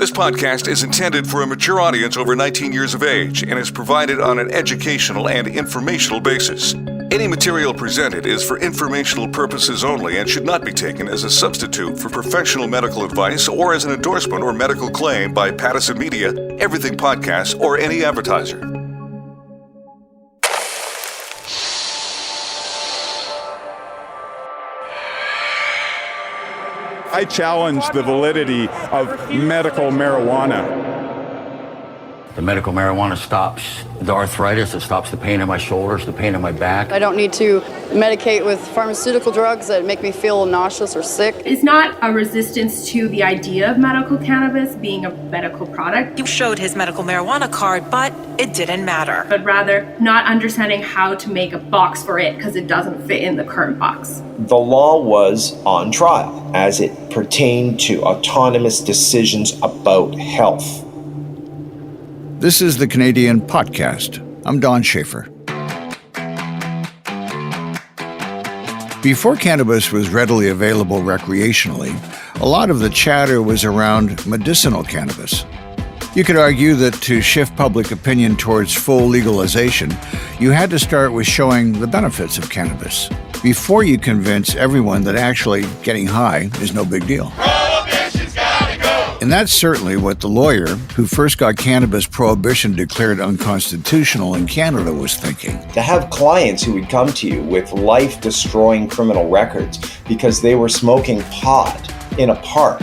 This podcast is intended for a mature audience over 19 years of age and is provided on an educational and informational basis. Any material presented is for informational purposes only and should not be taken as a substitute for professional medical advice or as an endorsement or medical claim by Pattison Media, Everything Podcasts, or any advertiser. I challenge the validity of medical marijuana. The medical marijuana stops the arthritis, it stops the pain in my shoulders, the pain in my back. I don't need to medicate with pharmaceutical drugs that make me feel nauseous or sick. It's not a resistance to the idea of medical cannabis being a medical product. He showed his medical marijuana card, but it didn't matter. But rather not understanding how to make a box for it because it doesn't fit in the current box. The law was on trial as it pertained to autonomous decisions about health. This is the Canadian Potcast. I'm Don Schaefer. Before cannabis was readily available recreationally, a lot of the chatter was around medicinal cannabis. You could argue that to shift public opinion towards full legalization, you had to start with showing the benefits of cannabis before you convince everyone that actually getting high is no big deal. And that's certainly what the lawyer who first got cannabis prohibition declared unconstitutional in Canada was thinking. To have clients who would come to you with life-destroying criminal records because they were smoking pot in a park,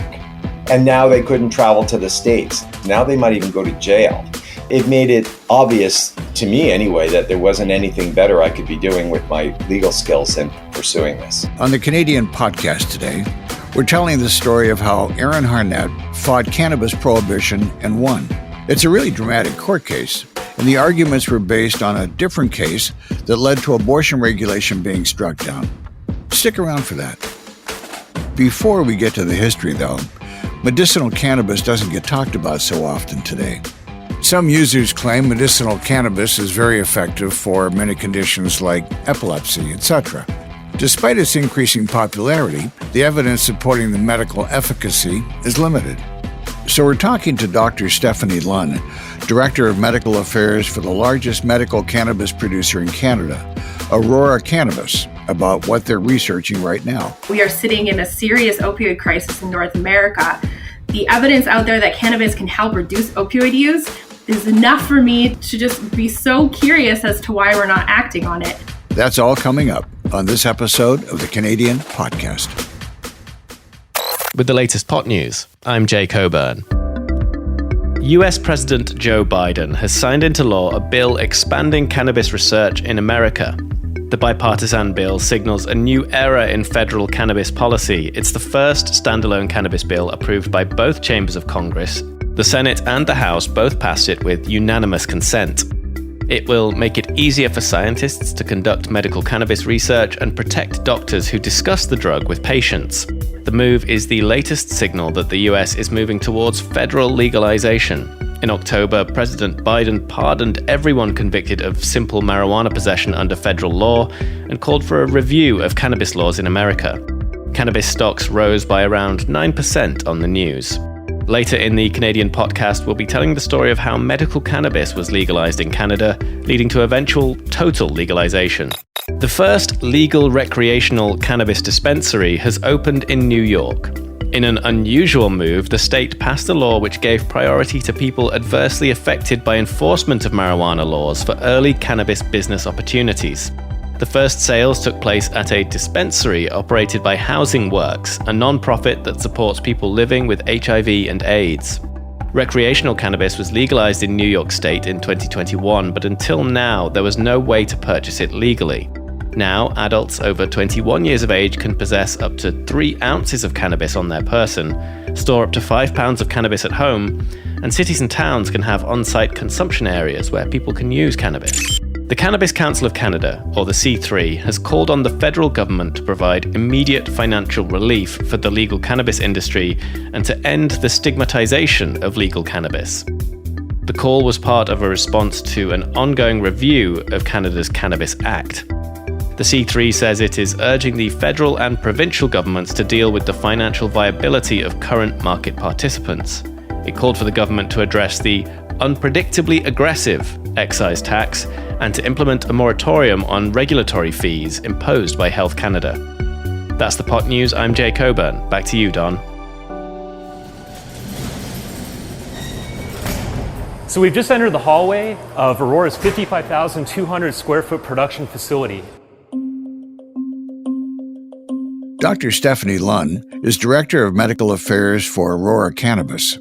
and now they couldn't travel to the States. Now they might even go to jail. It made it obvious, to me anyway, that there wasn't anything better I could be doing with my legal skills than pursuing this. On the Canadian Podcast today, we're telling the story of how Aaron Harnett fought cannabis prohibition and won. It's a really dramatic court case, and the arguments were based on a different case that led to abortion regulation being struck down. Stick around for that. Before we get to the history, though, medicinal cannabis doesn't get talked about so often today. Some users claim medicinal cannabis is very effective for many conditions like epilepsy, etc. Despite its increasing popularity, the evidence supporting the medical efficacy is limited. So we're talking to Dr. Stephanie Lunn, Director of Medical Affairs for the largest medical cannabis producer in Canada, Aurora Cannabis, about what they're researching right now. We are sitting in a serious opioid crisis in North America. The evidence out there that cannabis can help reduce opioid use is enough for me to just be so curious as to why we're not acting on it. That's all coming up on this episode of the Canadian Podcast. With the latest pot news, I'm Jay Coburn. US President Joe Biden has signed into law a bill expanding cannabis research in America. The bipartisan bill signals a new era in federal cannabis policy. It's the first standalone cannabis bill approved by both chambers of Congress. The Senate and the House both passed it with unanimous consent. It will make it easier for scientists to conduct medical cannabis research and protect doctors who discuss the drug with patients. The move is the latest signal that the US is moving towards federal legalization. In October, President Biden pardoned everyone convicted of simple marijuana possession under federal law and called for a review of cannabis laws in America. Cannabis stocks rose by around 9% on the news. Later in the Canadian Podcast, we'll be telling the story of how medical cannabis was legalized in Canada, leading to eventual total legalization. The first legal recreational cannabis dispensary has opened in New York. In an unusual move, the state passed a law which gave priority to people adversely affected by enforcement of marijuana laws for early cannabis business opportunities. The first sales took place at a dispensary operated by Housing Works, a non-profit that supports people living with HIV and AIDS. Recreational cannabis was legalized in New York State in 2021, but until now, there was no way to purchase it legally. Now, adults over 21 years of age can possess up to 3 ounces of cannabis on their person, store up to 5 pounds of cannabis at home, and cities and towns can have on-site consumption areas where people can use cannabis. The Cannabis Council of Canada, or the C3, has called on the federal government to provide immediate financial relief for the legal cannabis industry and to end the stigmatization of legal cannabis. The call was part of a response to an ongoing review of Canada's Cannabis Act. The C3 says it is urging the federal and provincial governments to deal with the financial viability of current market participants. It called for the government to address the unpredictably aggressive excise tax and to implement a moratorium on regulatory fees imposed by Health Canada. That's the Pot News. I'm Jay Coburn. Back to you, Don. So we've just entered the hallway of Aurora's 55,200 square foot production facility. Dr. Stephanie Lunn is Director of Medical Affairs for Aurora Cannabis.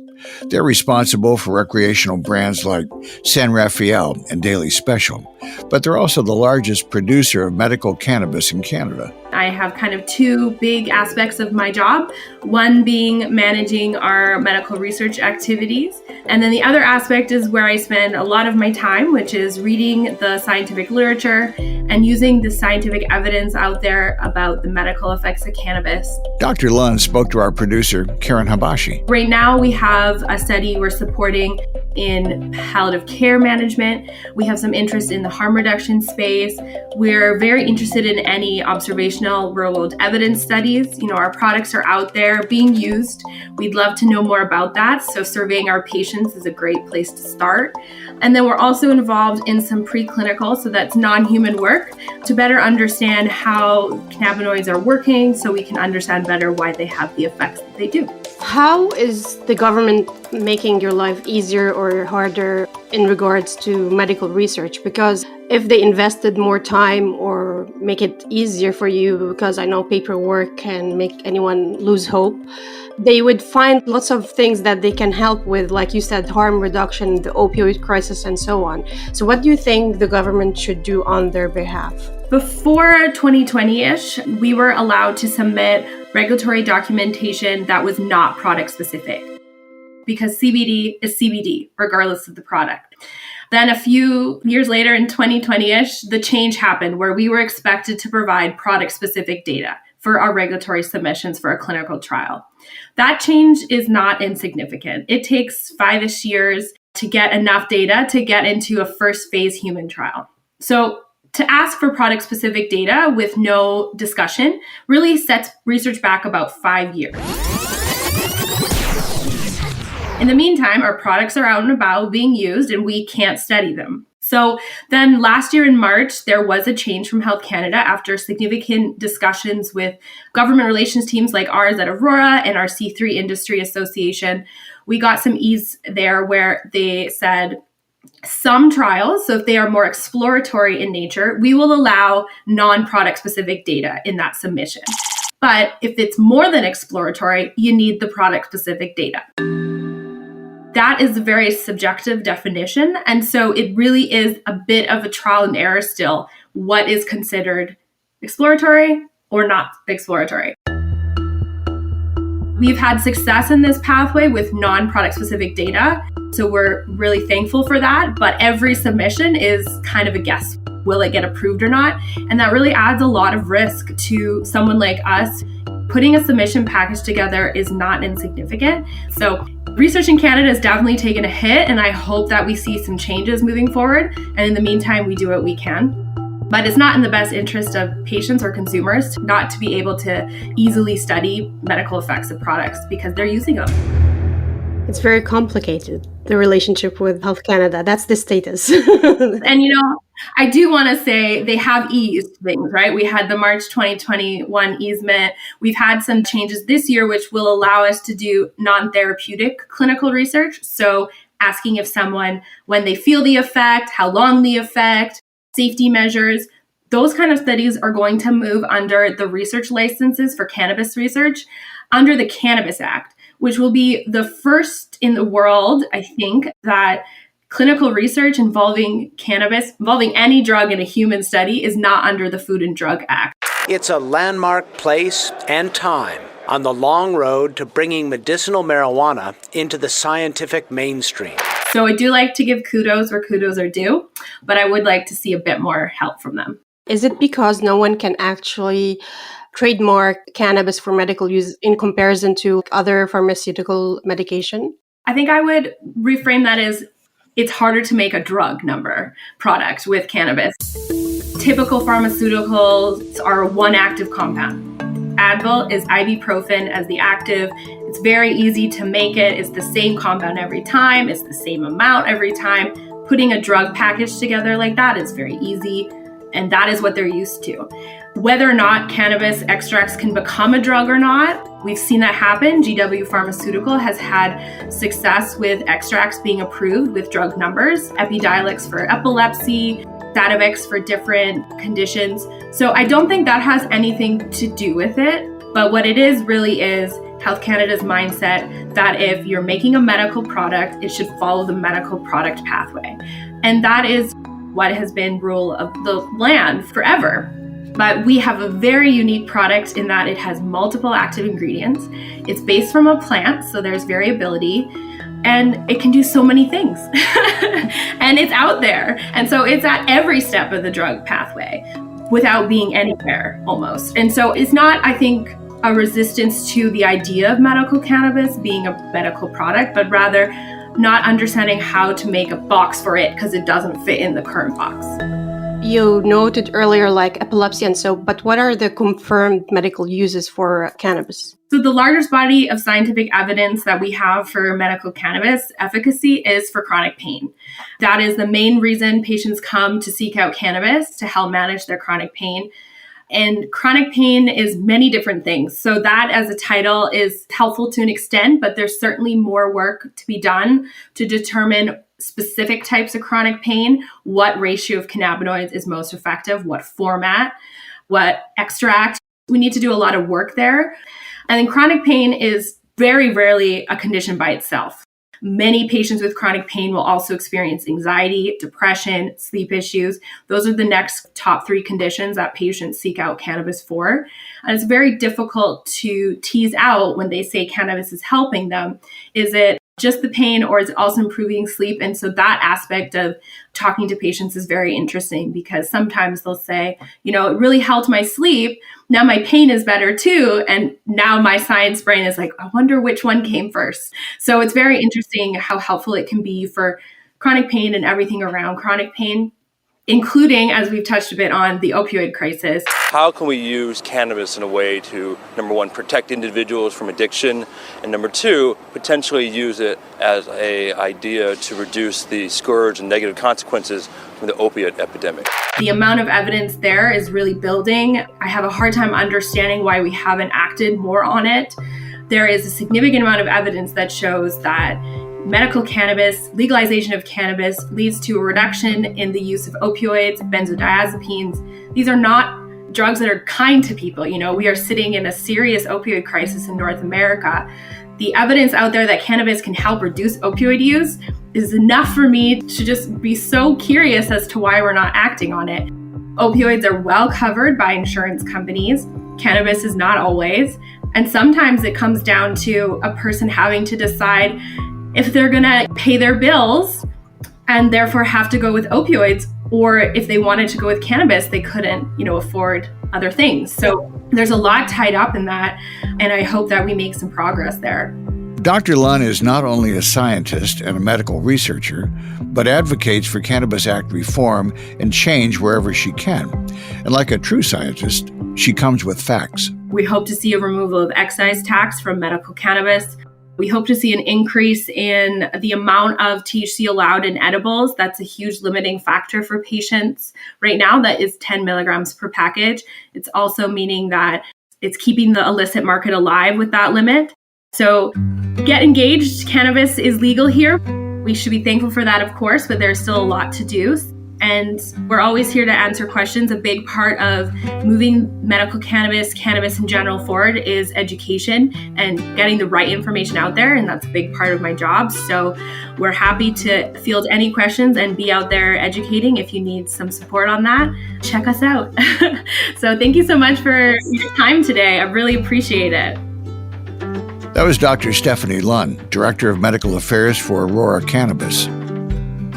They're responsible for recreational brands like San Rafael and Daily Special, but they're also the largest producer of medical cannabis in Canada. I have kind of two big aspects of my job, one being managing our medical research activities, and then the other aspect is where I spend a lot of my time, which is reading the scientific literature and using the scientific evidence out there about the medical effects of cannabis. Dr. Lunn spoke to our producer, Karen Habashi. Right now we have a study we're supporting in palliative care management. We have some interest in the harm reduction space. We're very interested in any observational real world evidence studies. You know, our products are out there being used. We'd love to know more about that. So surveying our patients is a great place to start. And then we're also involved in some preclinical, so that's non-human work, to better understand how cannabinoids are working so we can understand better why they have the effects that they do. How is the government making your life easier or harder in regards to medical research? Because if they invested more time or make it easier for you, because I know paperwork can make anyone lose hope, they would find lots of things that they can help with, like you said, harm reduction, the opioid crisis, and so on. So what do you think the government should do on their behalf? Before 2020-ish, we were allowed to submit regulatory documentation that was not product specific, because CBD is CBD, regardless of the product. Then a few years later, in 2020-ish, the change happened where we were expected to provide product-specific data for our regulatory submissions for a clinical trial. That change is not insignificant. It takes 5-ish years to get enough data to get into a first phase human trial. So to ask for product-specific data with no discussion really sets research back about 5 years. In the meantime, our products are out and about being used and we can't study them. So then last year in March, there was a change from Health Canada after significant discussions with government relations teams like ours at Aurora and our C3 Industry Association. We got some ease there where they said, some trials, so if they are more exploratory in nature, we will allow non-product specific data in that submission. But if it's more than exploratory, you need the product specific data. That is a very subjective definition. And so it really is a bit of a trial and error still. What is considered exploratory or not exploratory? We've had success in this pathway with non-product specific data. So we're really thankful for that. But every submission is kind of a guess. Will it get approved or not? And that really adds a lot of risk to someone like us. Putting a submission package together is not insignificant. So research in Canada has definitely taken a hit, and I hope that we see some changes moving forward. And in the meantime, we do what we can. But it's not in the best interest of patients or consumers not to be able to easily study medical effects of products because they're using them. It's very complicated, the relationship with Health Canada. That's the status. And, you know, I do want to say they have eased things, right? We had the March 2021 easement. We've had some changes this year, which will allow us to do non-therapeutic clinical research. So asking if someone, when they feel the effect, how long the effect, safety measures, those kind of studies are going to move under the research licenses for cannabis research under the Cannabis Act, which will be the first in the world, I think, that clinical research involving cannabis, involving any drug in a human study, is not under the Food and Drug Act. It's a landmark place and time on the long road to bringing medicinal marijuana into the scientific mainstream. So I do like to give kudos where kudos are due, but I would like to see a bit more help from them. Is it because no one can actually trademark cannabis for medical use in comparison to other pharmaceutical medication? I think I would reframe that as it's harder to make a drug number product with cannabis. Typical pharmaceuticals are one active compound. Advil is ibuprofen as the active. It's very easy to make it. It's the same compound every time. It's the same amount every time. Putting a drug package together like that is very easy, and that is what they're used to. Whether or not cannabis extracts can become a drug or not, we've seen that happen. GW Pharmaceutical has had success with extracts being approved with drug numbers, Epidiolex for epilepsy, Sativex for different conditions. So I don't think that has anything to do with it, but what it is really is Health Canada's mindset that if you're making a medical product, it should follow the medical product pathway. And that is what has been rule of the land forever. But we have a very unique product in that it has multiple active ingredients. It's based from a plant, so there's variability, and it can do so many things. And it's out there. And so it's at every step of the drug pathway without being anywhere almost. And so it's not, I think, a resistance to the idea of medical cannabis being a medical product, but rather not understanding how to make a box for it because it doesn't fit in the current box. You noted earlier like epilepsy and so, but what are the confirmed medical uses for cannabis? So the largest body of scientific evidence that we have for medical cannabis efficacy is for chronic pain. That is the main reason patients come to seek out cannabis to help manage their chronic pain. And chronic pain is many different things. So that as a title is helpful to an extent, but there's certainly more work to be done to determine specific types of chronic pain, what ratio of cannabinoids is most effective, what format, what extract. We need to do a lot of work there. And then chronic pain is very rarely a condition by itself. Many patients with chronic pain will also experience anxiety, depression, sleep issues. Those are the next top 3 conditions that patients seek out cannabis for. And it's very difficult to tease out when they say cannabis is helping them. Is it just the pain or is it also improving sleep? And so that aspect of talking to patients is very interesting because sometimes they'll say, it really helped my sleep. Now my pain is better too. And now my science brain is like, I wonder which one came first. So it's very interesting how helpful it can be for chronic pain and everything around chronic pain, including, as we've touched a bit on, the opioid crisis. How can we use cannabis in a way to, number one, protect individuals from addiction, and number two, potentially use it as an idea to reduce the scourge and negative consequences from the opiate epidemic? The amount of evidence there is really building. I have a hard time understanding why we haven't acted more on it. There is a significant amount of evidence that shows that medical cannabis, legalization of cannabis leads to a reduction in the use of opioids, benzodiazepines. These are not drugs that are kind to people. We are sitting in a serious opioid crisis in North America. The evidence out there that cannabis can help reduce opioid use is enough for me to just be so curious as to why we're not acting on it. Opioids are well covered by insurance companies. Cannabis is not always. And sometimes it comes down to a person having to decide if they're going to pay their bills and therefore have to go with opioids, or if they wanted to go with cannabis, they couldn't, afford other things. So there's a lot tied up in that, and I hope that we make some progress there. Dr. Lunn is not only a scientist and a medical researcher, but advocates for Cannabis Act reform and change wherever she can. And like a true scientist, she comes with facts. We hope to see a removal of excise tax from medical cannabis. We hope to see an increase in the amount of THC allowed in edibles. That's a huge limiting factor for patients. Right now, that is 10 milligrams per package. It's also meaning that it's keeping the illicit market alive with that limit. So get engaged. Cannabis is legal here. We should be thankful for that, of course, but there's still a lot to do. And we're always here to answer questions. A big part of moving medical cannabis in general forward is education and getting the right information out there. And that's a big part of my job. So we're happy to field any questions and be out there educating. If you need some support on that, check us out. So thank you so much for your time today. I really appreciate it. That was Dr. Stephanie Lunn, Director of Medical Affairs for Aurora Cannabis.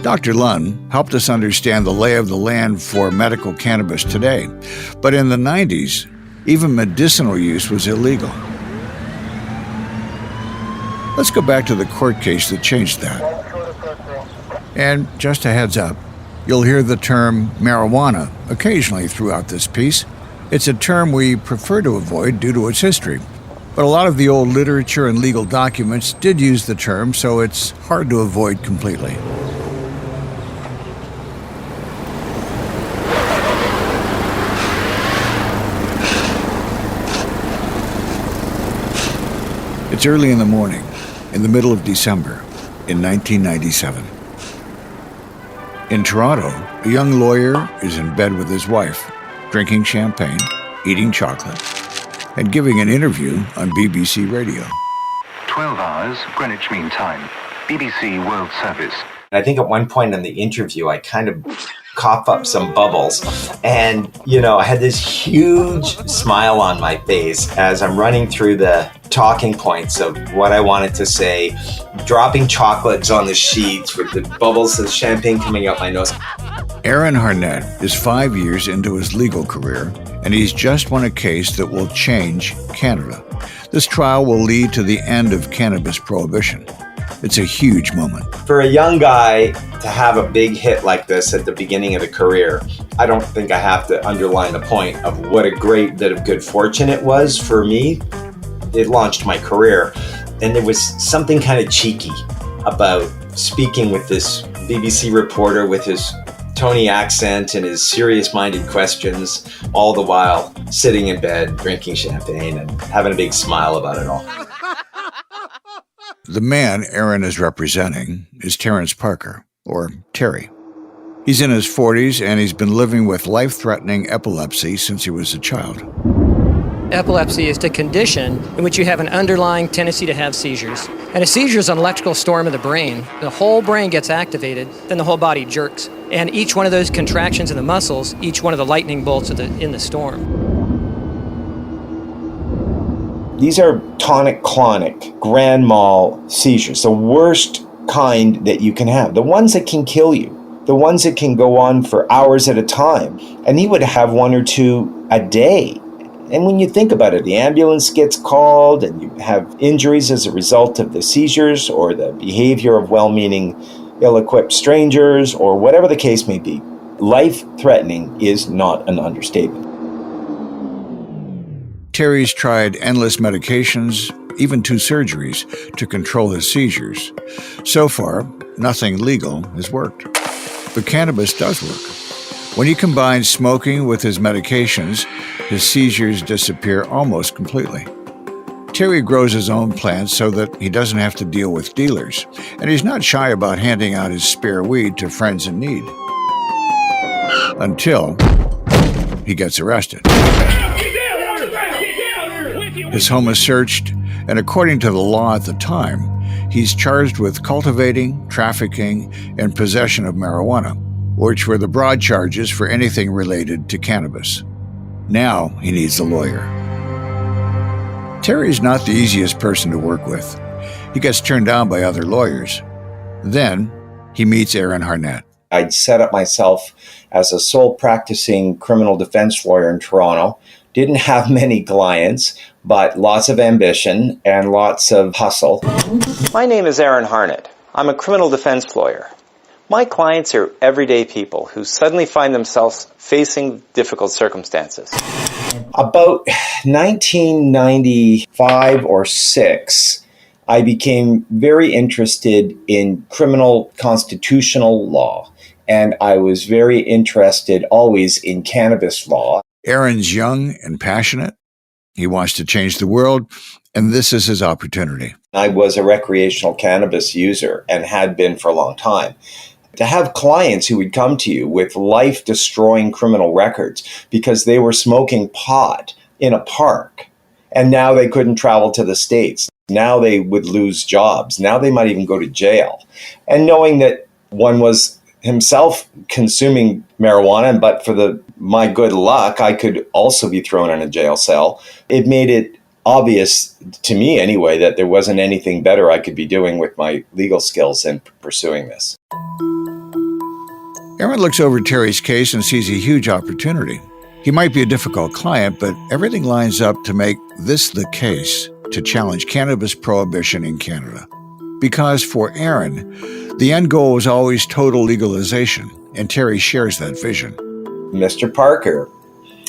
Dr. Lunn helped us understand the lay of the land for medical cannabis today. But in the 90s, even medicinal use was illegal. Let's go back to the court case that changed that. And just a heads up, you'll hear the term marijuana occasionally throughout this piece. It's a term we prefer to avoid due to its history. But a lot of the old literature and legal documents did use the term, so it's hard to avoid completely. It's early in the morning, in the middle of December, in 1997. In Toronto, a young lawyer is in bed with his wife, drinking champagne, eating chocolate, and giving an interview on BBC Radio. 12 hours, Greenwich Mean Time, BBC World Service. I think at one point in the interview, I kind of cough up some bubbles. And, I had this huge smile on my face as I'm running through the talking points of what I wanted to say, dropping chocolates on the sheets with the bubbles of champagne coming out my nose. Aaron Harnett is 5 years into his legal career, and he's just won a case that will change Canada. This trial will lead to the end of cannabis prohibition. It's a huge moment. For a young guy to have a big hit like this at the beginning of the career, I don't think I have to underline the point of what a great bit of good fortune it was for me. It launched my career, and there was something kind of cheeky about speaking with this BBC reporter with his Tony accent and his serious-minded questions, all the while sitting in bed, drinking champagne, and having a big smile about it all. The man Aaron is representing is Terrence Parker, or Terry. He's in his 40s, and he's been living with life-threatening epilepsy since he was a child. Epilepsy is the condition in which you have an underlying tendency to have seizures. And a seizure is an electrical storm of the brain. The whole brain gets activated, then the whole body jerks. And each one of those contractions in the muscles, each one of the lightning bolts in the storm. These are tonic-clonic, grand mal seizures, the worst kind that you can have, the ones that can kill you, the ones that can go on for hours at a time. And he would have one or two a day. And when you think about it, the ambulance gets called and you have injuries as a result of the seizures or the behavior of well-meaning, ill-equipped strangers or whatever the case may be. Life-threatening is not an understatement. Terry's tried endless medications, even 2 surgeries, to control his seizures. So far, nothing legal has worked. But cannabis does work. When he combines smoking with his medications, his seizures disappear almost completely. Terry grows his own plants so that he doesn't have to deal with dealers, and he's not shy about handing out his spare weed to friends in need. Until he gets arrested. His home is searched, and according to the law at the time, he's charged with cultivating, trafficking, and possession of marijuana, which were the broad charges for anything related to cannabis. Now he needs a lawyer. Terry's not the easiest person to work with. He gets turned down by other lawyers. Then he meets Aaron Harnett. I'd set up myself as a sole practicing criminal defense lawyer in Toronto. Didn't have many clients, but lots of ambition and lots of hustle. My name is Aaron Harnett. I'm a criminal defense lawyer. My clients are everyday people who suddenly find themselves facing difficult circumstances. About 1995 or 6, I became very interested in criminal constitutional law, and I was very interested always in cannabis law. Aaron's young and passionate. He wants to change the world, and this is his opportunity. I was a recreational cannabis user and had been for a long time. To have clients who would come to you with life-destroying criminal records because they were smoking pot in a park, and now they couldn't travel to the States. Now they would lose jobs. Now they might even go to jail. And knowing that one was himself consuming marijuana, but for my good luck, I could also be thrown in a jail cell. It made it obvious to me anyway that there wasn't anything better I could be doing with my legal skills than pursuing this. Aaron looks over Terry's case and sees a huge opportunity. He might be a difficult client, but everything lines up to make this the case to challenge cannabis prohibition in Canada. Because for Aaron, the end goal was always total legalization, and Terry shares that vision. Mr. Parker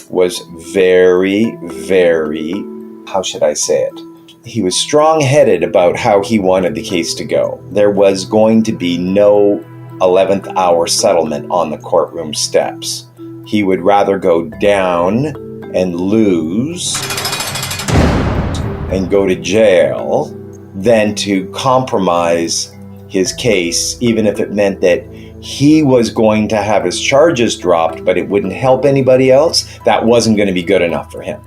was very, very, how should I say it, he was strong-headed about how he wanted the case to go. There was going to be no 11th hour settlement on the courtroom steps. He would rather go down and lose and go to jail than to compromise his case, even if it meant that he was going to have his charges dropped, but it wouldn't help anybody else. That wasn't going to be good enough for him.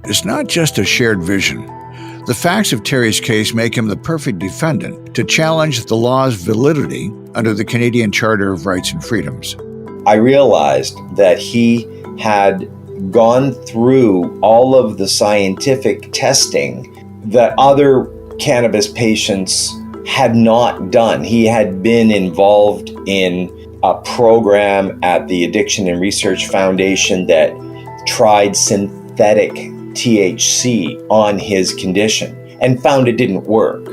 It's not just a shared vision. The facts of Terry's case make him the perfect defendant to challenge the law's validity under the Canadian Charter of Rights and Freedoms. I realized that he had gone through all of the scientific testing that other cannabis patients had not done. He had been involved in a program at the Addiction and Research Foundation that tried synthetic THC on his condition and found it didn't work.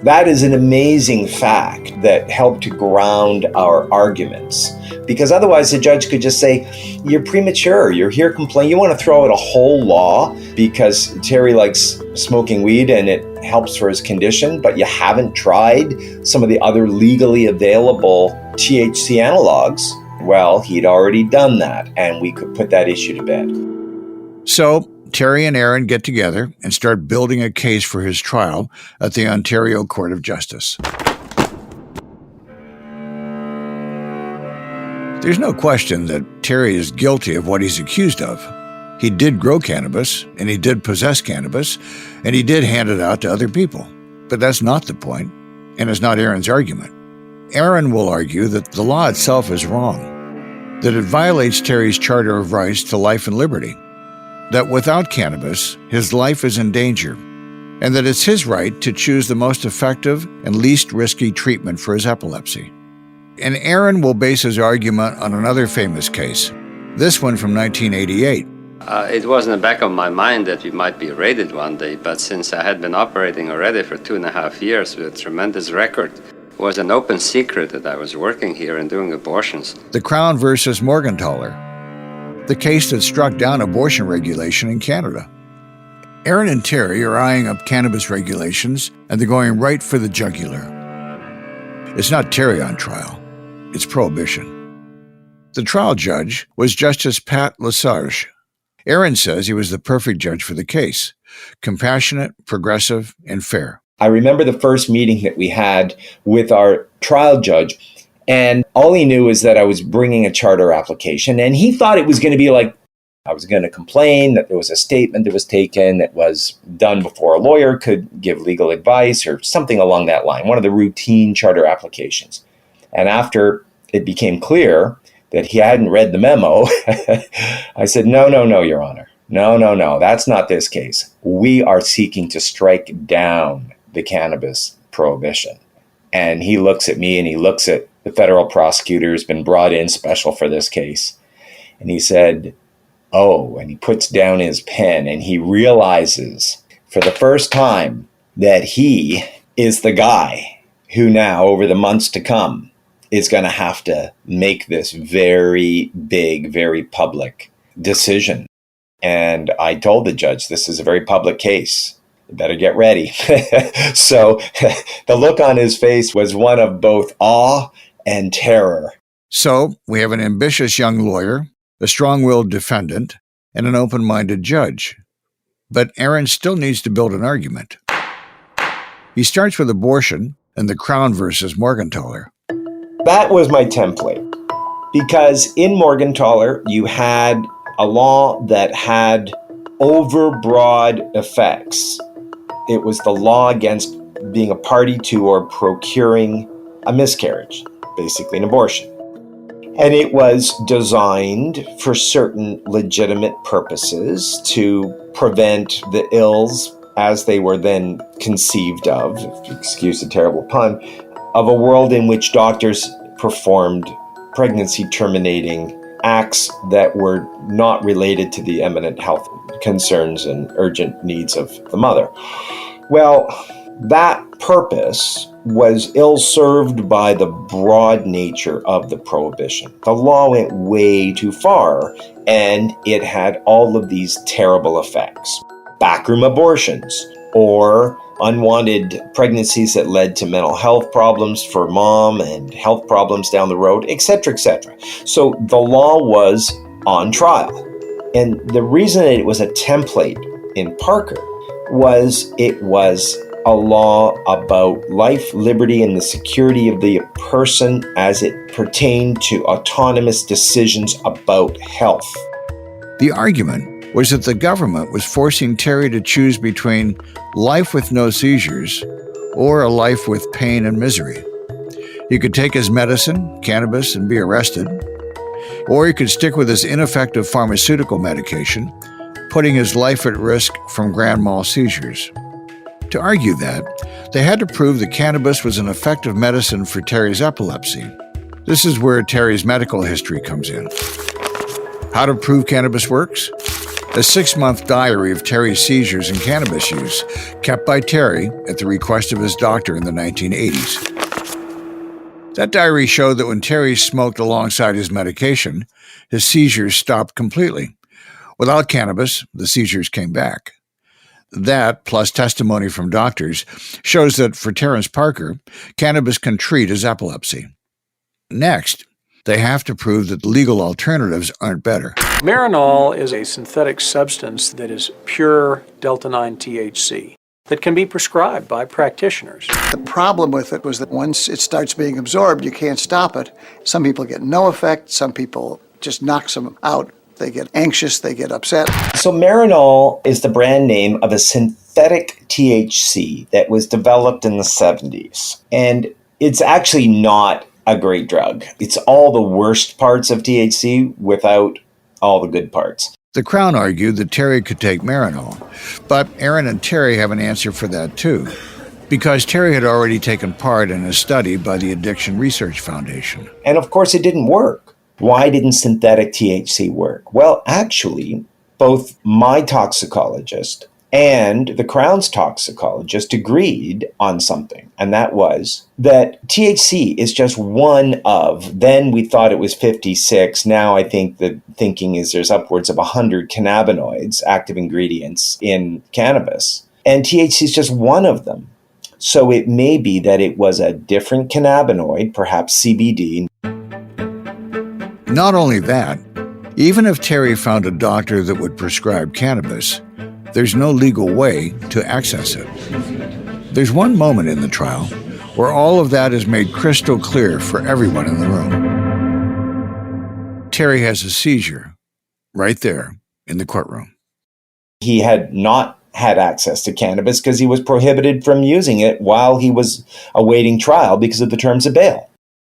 That is an amazing fact that helped to ground our arguments, because otherwise the judge could just say, you're premature, you're here complaining, you want to throw out a whole law because Terry likes smoking weed and it helps for his condition, but you haven't tried some of the other legally available THC analogs. Well, he'd already done that, and we could put that issue to bed. So Terry and Aaron get together and start building a case for his trial at the Ontario Court of Justice. There's no question that Terry is guilty of what he's accused of. He did grow cannabis, and he did possess cannabis, and he did hand it out to other people. But that's not the point, and it's not Aaron's argument. Aaron will argue that the law itself is wrong, that it violates Terry's Charter of Rights to life and liberty, that without cannabis, his life is in danger, and that it's his right to choose the most effective and least risky treatment for his epilepsy. And Aaron will base his argument on another famous case, this one from 1988. It was in the back of my mind that we might be raided one day, but since I had been operating already for 2.5 years with a tremendous record, it was an open secret that I was working here and doing abortions. The Crown versus Morgentaler, the case that struck down abortion regulation in Canada. Aaron and Terry are eyeing up cannabis regulations, and they're going right for the jugular. It's not Terry on trial, it's prohibition. The trial judge was Justice Pat Lesage. Aaron says he was the perfect judge for the case, compassionate, progressive, and fair. I remember the first meeting that we had with our trial judge, and all he knew is that I was bringing a charter application, and he thought it was going to be like I was going to complain that there was a statement that was taken that was done before a lawyer could give legal advice or something along that line, one of the routine charter applications. And after it became clear that he hadn't read the memo, I said, no, Your Honor. No, that's not this case. We are seeking to strike down the cannabis prohibition. And he looks at me and he looks at the federal prosecutor who's been brought in special for this case. And he said, oh, and he puts down his pen and he realizes for the first time that he is the guy who now, over the months to come, is going to have to make this very big, very public decision. And I told the judge, this is a very public case. You better get ready. So the look on his face was one of both awe and terror. So we have an ambitious young lawyer, a strong-willed defendant, and an open-minded judge. But Aaron still needs to build an argument. He starts with abortion and the Crown versus Morgentaler. That was my template, because in Morgentaler, you had a law that had overbroad effects. It was the law against being a party to or procuring a miscarriage, basically an abortion. And it was designed for certain legitimate purposes to prevent the ills as they were then conceived of, excuse the terrible pun, of a world in which doctors performed pregnancy terminating acts that were not related to the eminent health concerns and urgent needs of the mother. Well, that purpose was ill-served by the broad nature of the prohibition. The law went way too far, and it had all of these terrible effects. Backroom abortions, or unwanted pregnancies that led to mental health problems for mom and health problems down the road, etc., etc. So the law was on trial. And the reason it was a template in Parker was it was a law about life, liberty, and the security of the person as it pertained to autonomous decisions about health. The argument was that the government was forcing Terry to choose between life with no seizures or a life with pain and misery. He could take his medicine, cannabis, and be arrested, or he could stick with his ineffective pharmaceutical medication, putting his life at risk from grand mal seizures. To argue that, they had to prove that cannabis was an effective medicine for Terry's epilepsy. This is where Terry's medical history comes in. How to prove cannabis works? A 6-month diary of Terry's seizures and cannabis use, kept by Terry at the request of his doctor in the 1980s. That diary showed that when Terry smoked alongside his medication, his seizures stopped completely. Without cannabis, the seizures came back. That, plus testimony from doctors, shows that for Terrence Parker, cannabis can treat his epilepsy. Next, they have to prove that legal alternatives aren't better. Marinol is a synthetic substance that is pure delta-9 THC that can be prescribed by practitioners. The problem with it was that once it starts being absorbed, you can't stop it. Some people get no effect, some people just knocks them out. They get anxious, they get upset. So Marinol is the brand name of a synthetic THC that was developed in the 70s. And it's actually not a great drug. It's all the worst parts of THC without all the good parts. The Crown argued that Terry could take Marinol, but Aaron and Terry have an answer for that too, because Terry had already taken part in a study by the Addiction Research Foundation. And of course it didn't work. Why didn't synthetic THC work? Well, actually, both my toxicologist and the Crown's toxicologist agreed on something, and that was that THC is just one of, then we thought it was 56, now I think the thinking is there's upwards of 100 cannabinoids, active ingredients in cannabis, and THC is just one of them. So it may be that it was a different cannabinoid, perhaps CBD. Not only that, even if Terry found a doctor that would prescribe cannabis, there's no legal way to access it. There's one moment in the trial where all of that is made crystal clear for everyone in the room. Terry has a seizure right there in the courtroom. He had not had access to cannabis because he was prohibited from using it while he was awaiting trial because of the terms of bail.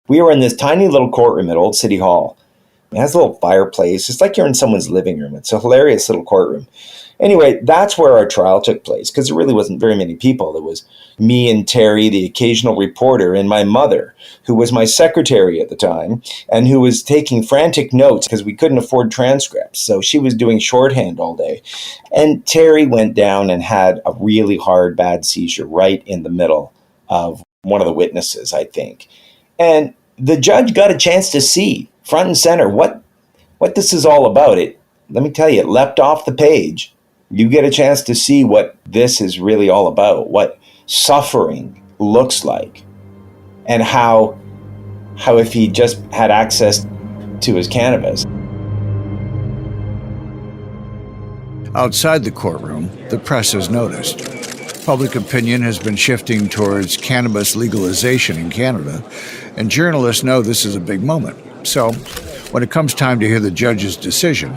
We were in this tiny little courtroom at Old City Hall. It has a little fireplace. It's like you're in someone's living room. It's a hilarious little courtroom. Anyway, that's where our trial took place because there really wasn't very many people. It was me and Terry, the occasional reporter, and my mother, who was my secretary at the time and who was taking frantic notes because we couldn't afford transcripts. So she was doing shorthand all day. And Terry went down and had a really hard, bad seizure right in the middle of one of the witnesses, I think. And the judge got a chance to see front and center what this is all about. It, let me tell you, it leapt off the page. You get a chance to see what this is really all about, what suffering looks like, and how if he just had access to his cannabis. Outside the courtroom, the press has noticed. Public opinion has been shifting towards cannabis legalization in Canada, and journalists know this is a big moment. So, when it comes time to hear the judge's decision,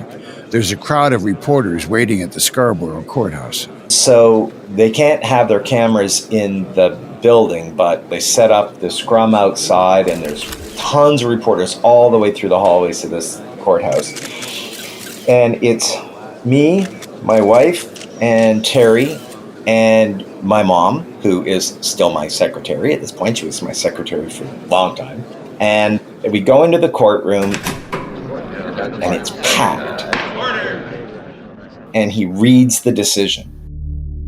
there's a crowd of reporters waiting at the Scarborough courthouse. So they can't have their cameras in the building, but they set up the scrum outside, and there's tons of reporters all the way through the hallways to this courthouse. And it's me, my wife, and Terry, and my mom, who is still my secretary at this point. She was my secretary for a long time. And we go into the courtroom, and it's packed. And he reads the decision.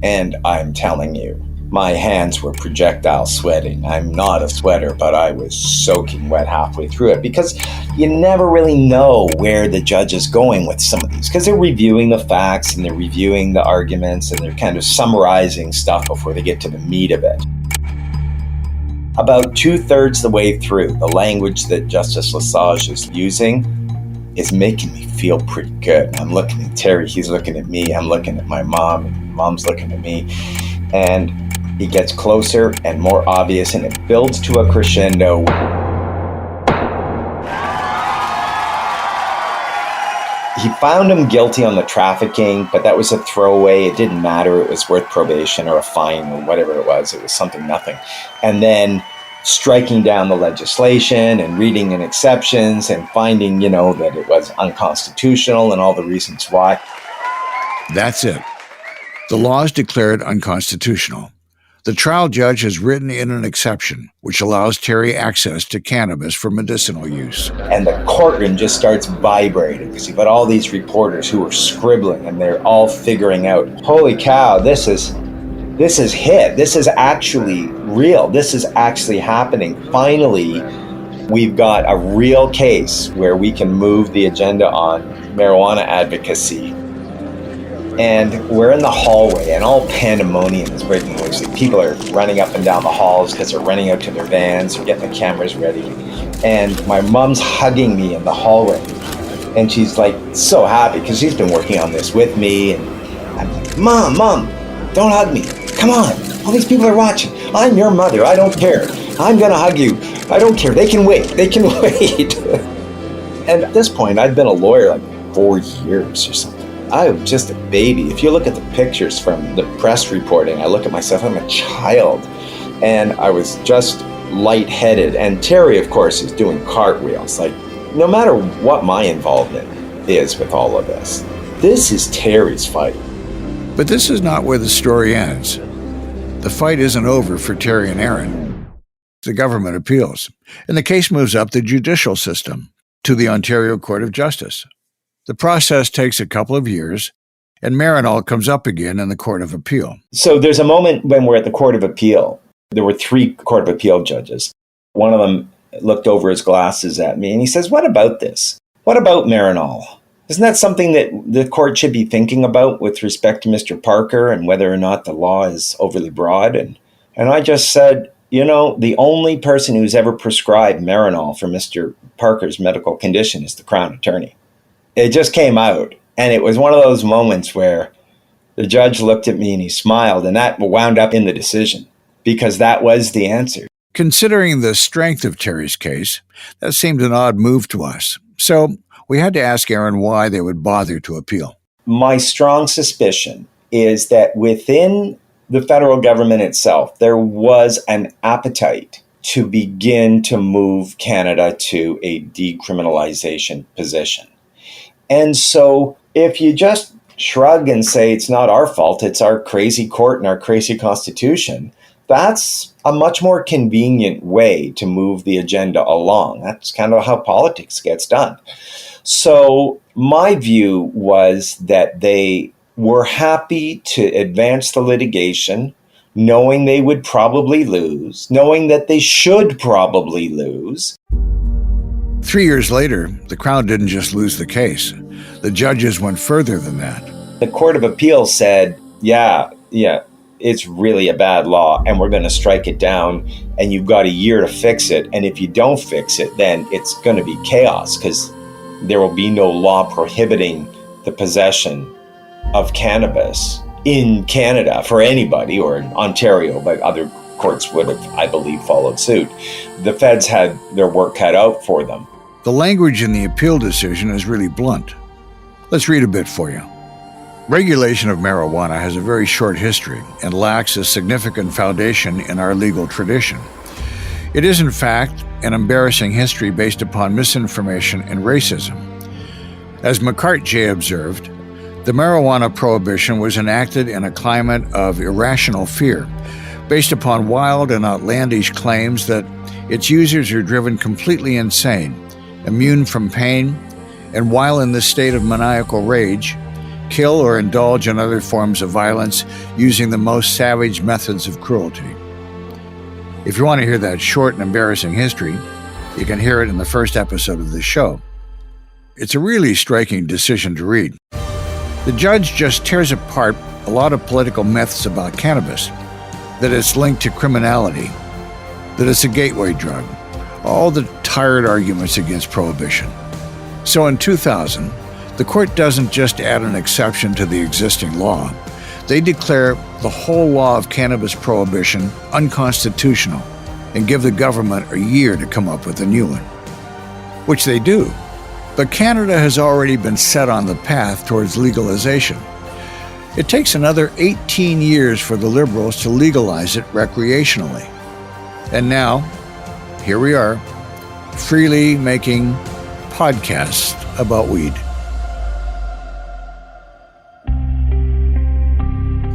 And I'm telling you, My hands were projectile sweating. I'm not a sweater, but I was soaking wet halfway through it because you never really know where the judge is going with some of these because they're reviewing the facts and they're reviewing the arguments and they're kind of summarizing stuff before they get to the meat of it. About 2/3 the way through, the language that Justice Lesage is using is making me feel pretty good. I'm looking at Terry, he's looking at me, I'm looking at my mom, and mom's looking at me, and he gets closer and more obvious, and it builds to a crescendo. He found him guilty on the trafficking, but that was a throwaway. It didn't matter. It was worth probation or a fine or whatever it was. It was something, nothing. And then striking down the legislation and reading in exceptions and finding, that it was unconstitutional and all the reasons why. That's it. The law is declared unconstitutional. The trial judge has written in an exception, which allows Terry access to cannabis for medicinal use. And the courtroom just starts vibrating because you've got all these reporters who are scribbling and they're all figuring out, holy cow, this is hit. This is actually real. This is actually happening. Finally, we've got a real case where we can move the agenda on marijuana advocacy. And we're in the hallway and all pandemonium is breaking loose. People are running up and down the halls because they're running out to their vans, they're getting the cameras ready. And my mom's hugging me in the hallway. And she's like so happy because she's been working on this with me. And I'm like, Mom, don't hug me. Come on, all these people are watching. I'm your mother, I don't care. I'm gonna hug you. I don't care, they can wait. And at this point, I'd been a lawyer like 4 years or something. I was just a baby. If you look at the pictures from the press reporting, I look at myself, I'm a child. And I was just lightheaded. And Terry, of course, is doing cartwheels. Like, no matter what my involvement is with all of this is Terry's fight. But this is not where the story ends. The fight isn't over for Terry and Aaron. The government appeals, and the case moves up the judicial system to the Ontario Court of Justice. The process takes a couple of years, and Marinol comes up again in the Court of Appeal. So there's a moment when we're at the Court of Appeal. There were 3 Court of Appeal judges. One of them looked over his glasses at me, and he says, what about this? What about Marinol? Isn't that something that the court should be thinking about with respect to Mr. Parker and whether or not the law is overly broad? And I just said, the only person who's ever prescribed Marinol for Mr. Parker's medical condition is the Crown Attorney. It just came out, and it was one of those moments where the judge looked at me and he smiled, and that wound up in the decision because that was the answer. Considering the strength of Terry's case, that seemed an odd move to us. So we had to ask Aaron why they would bother to appeal. My strong suspicion is that within the federal government itself, there was an appetite to begin to move Canada to a decriminalization position. And so if you just shrug and say it's not our fault, it's our crazy court and our crazy constitution, that's a much more convenient way to move the agenda along. That's kind of how politics gets done. So my view was that they were happy to advance the litigation, knowing they would probably lose, knowing that they should probably lose. 3 years later, the Crown didn't just lose the case. The judges went further than that. The Court of Appeal said, yeah, it's really a bad law and we're going to strike it down and you've got a year to fix it. And if you don't fix it, then it's going to be chaos because there will be no law prohibiting the possession of cannabis in Canada for anybody, or in Ontario, but other courts would have, I believe, followed suit. The feds had their work cut out for them. The language in the appeal decision is really blunt. Let's read a bit for you. Regulation of marijuana has a very short history and lacks a significant foundation in our legal tradition. It is, in fact, an embarrassing history based upon misinformation and racism. As McCart J. observed, the marijuana prohibition was enacted in a climate of irrational fear, based upon wild and outlandish claims that its users are driven completely insane, immune from pain, and while in this state of maniacal rage, kill or indulge in other forms of violence using the most savage methods of cruelty. If you want to hear that short and embarrassing history, you can hear it in the first episode of this show. It's a really striking decision to read. The judge just tears apart a lot of political myths about cannabis, that it's linked to criminality, that it's a gateway drug, all the tired arguments against prohibition. So in 2000, the court doesn't just add an exception to the existing law. They declare the whole law of cannabis prohibition unconstitutional and give the government a year to come up with a new one, which they do. But Canada has already been set on the path towards legalization. It takes another 18 years for the Liberals to legalize it recreationally. And now, here we are, freely making podcasts about weed.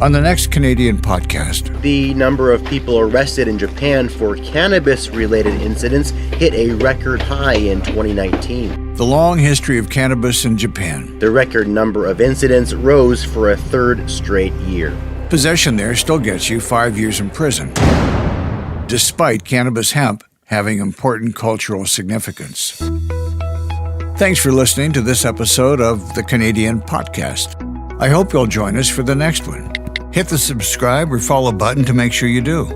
On the next Canadian podcast, the number of people arrested in Japan for cannabis-related incidents hit a record high in 2019. The long history of cannabis in Japan. The record number of incidents rose for a third straight year. Possession there still gets you 5 years in prison, despite cannabis hemp having important cultural significance. Thanks for listening to this episode of the Canadian Podcast. I hope you'll join us for the next one. Hit the subscribe or follow button to make sure you do.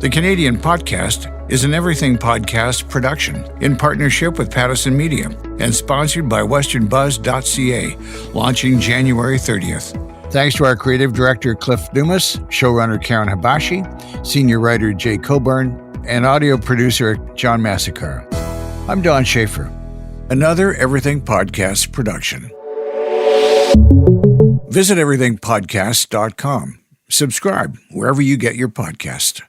The Canadian Podcast is an Everything Podcast production in partnership with Pattison Media and sponsored by westernbuzz.ca, launching January 30th. Thanks to our creative director, Cliff Dumas, showrunner Karen Habashi, senior writer Jay Coburn, and audio producer John Massacre. I'm Don Schaefer. Another Everything Podcast production. Visit everythingpodcast.com. Subscribe wherever you get your podcast.